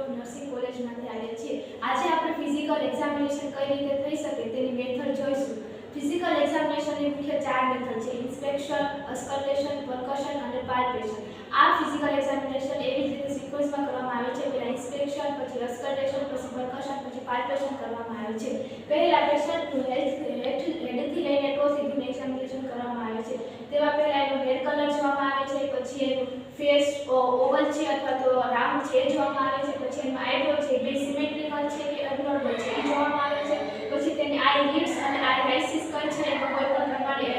Of nursing કોલેજમાંથી આવીએ છીએ। આજે આપણે ફિઝિકલ એક્ઝામિનેશન કઈ રીતે થઈ શકે તેની મેથડ જોઈશું। ફિઝિકલ એક્ઝામિનેશનની મુખ્ય 4 મેથડ છે: ઇન્સ્પેક્શન, અસ્કલ્ટેશન, પરકશન અને પાલ્પેશન। આ ફિઝિકલ એક્ઝામિનેશન એવી જ રીતે સિક્વન્સમાં કરવામાં આવે છે। પહેલા ઇન્સ્પેક્શન, પછી અસ્કલ્ટેશન, પછી પરકશન, પછી પાલ્પેશન કરવામાં આવે છે। પહેલા પેશન્ટનું હેડથી લઈને ટો સુધીનું એક્ઝામિનેશન કરવામાં આવે છે। તેમાં પહેલા એનો હેર કલર જોવામાં આવે છે, પછી એનું ફેસ ઓવલ છે અથવા તો રાઉન્ડ છે એ જોવામાં આવે છે, પછી એમાં આઈબ્રો છે બે સિમેટ્રિકલ છે કે અબનોર્મલ છે એ જોવામાં આવે છે, પછી તેની આઈ લીડ્સ અને આઈ રાઇસિસ કઈ છે એમાં કોઈ પણ પ્રકારની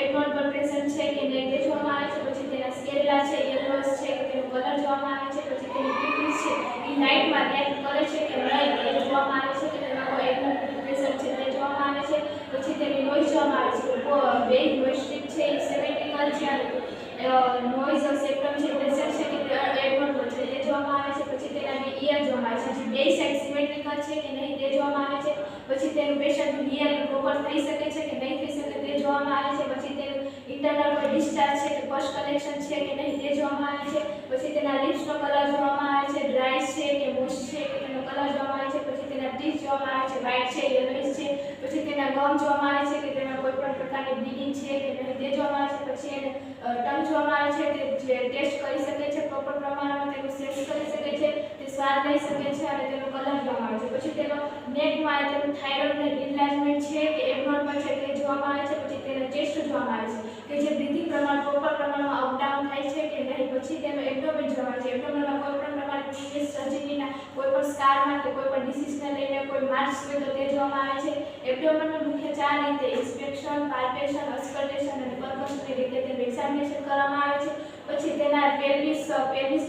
એબનોર્મલ પ્રેઝન્ટ છે કે નહીં તે જોવામાં આવે છે, પછી તેના સ્કેલેરા છે યલોસ છે કે તેનો કલર જોવામાં આવે છે, પછી તેની પીપલ્સ છે એ લાઇટમાં રિએક્ટ કરે છે કે નહીં એ જોવામાં આવે છે, કે તેમાં કોઈ એબનોર્મલ પ્રેઝન્ટ છે તે જોવામાં આવે છે, પછી તેની નોઇઝ જોવામાં આવે છે કે બે નોઇઝ સ્ટ્રીપ છે એ સિમેટ્રિકલ છે અને નોઇઝ સેપ્ટમ છે પ્રેઝન્ટ છે કે એબનોર્મલ છે તે જોવામાં આવે છે, પછી તેના બે ઇયર જોવામાં આવે છે બે સાઇડ સિમેટ્રિકલ છે કે નહીં તે જોવામાં આવે છે, પછી તેનું પેશન્ટનું હિયરિંગ પ્રોપર થઈ શકે છે કે નહીં થઈ શકે તે જોવામાં આવે છે, પછી તેનું ઇન્ટરનલ કોઈ ડિસ્ચાર્જ છે કે પલ્સ કલેક્શન છે કે નહીં તે જોવામાં આવે છે, પછી તેના લિપ્સનો કલર જોવામાં આવે છે ડ્રાય છે કે મોઇસ્ટ છે કે તેનો કલર જોવામાં આવે છે, પછી તેના ટીથ જોવામાં આવે છે વ્હાઇટ છે યલોઇશ છે, પછી તેના ગમ જોવામાં આવે છે કે તેમાં કોઈ પણ પ્રકારની બ્લીડિંગ છે કે નહીં તે જોવામાં આવે છે, પછી એને ટંગ જોવામાં આવે છે તે જે ટેસ્ટ કરી શકે છે પ્રોપર પ્રમાણમાં તેનું સેન્સ કરી શકે છે, તે સ્વાદ લઈ શકે છે અને તેનો કલર જોવામાં આવે છે, પછી તેનો નેકમાં તેનું થાઇરોઇડ ઇન્લાર્જમેન્ટ છે કે એબનોર્મલ છે તે જોવામાં આવે છે, પછી તેનો ચેસ્ટ જોવામાં આવે છે કે જે બ્રીથિંગ પ્રમાણ પ્રોપર પ્રમાણમાં અપ ડાઉન થાય છે કે નહીં, પછી તેનો એબ્ડોમેન જોવામાં આવે છે, એબ્ડોમેનમાં કોઈ પણ પ્રકારની પ્રીવિયસ સર્જરીના કોઈ પણ સ્કારમાં કે કોઈ પણ ડિસીઝને લઈને કોઈ માર્ક્સ હોય તો તે જોવામાં આવે છે। એબ્ડોમેનનું મુખ્ય 4 રીતે ઇન્સ્પેક્શન, પાલ્પેશન, અસ્કલ્ટેશન અને પરકશનની રીતે તેનું એક્ઝામિનેશન કરવામાં આવે છે, પછી તેના પેલ્વિસ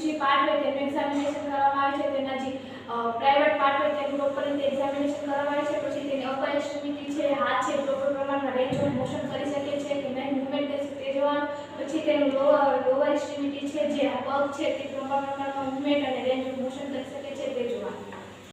જે પાર્ટ હોય તેનું એક્ઝામિનેશન કરવામાં આવે છે, તેના જે પ્રાઇવેટ પાર્ટ હોય તેનું પ્રોપર રીતે એક્ઝામિનેશન કરવામાં આવે છે, પછી તેની અપર એક્સ્ટ્રીમિટી છે હાથ છે પ્રોપર પ્રમાણમાં રેન્જ ઓફ મોશન કરી શકે છે કે નહીં મૂવમેન્ટ કરી શકે તે જોવાનું, પછી તેનું લોઅર એક્સ્ટ્રીમિટી છે જે પગ છે તે પ્રોપર પ્રમાણમાં મૂવમેન્ટ અને રેન્જ ઓફ મોશન કરી શકે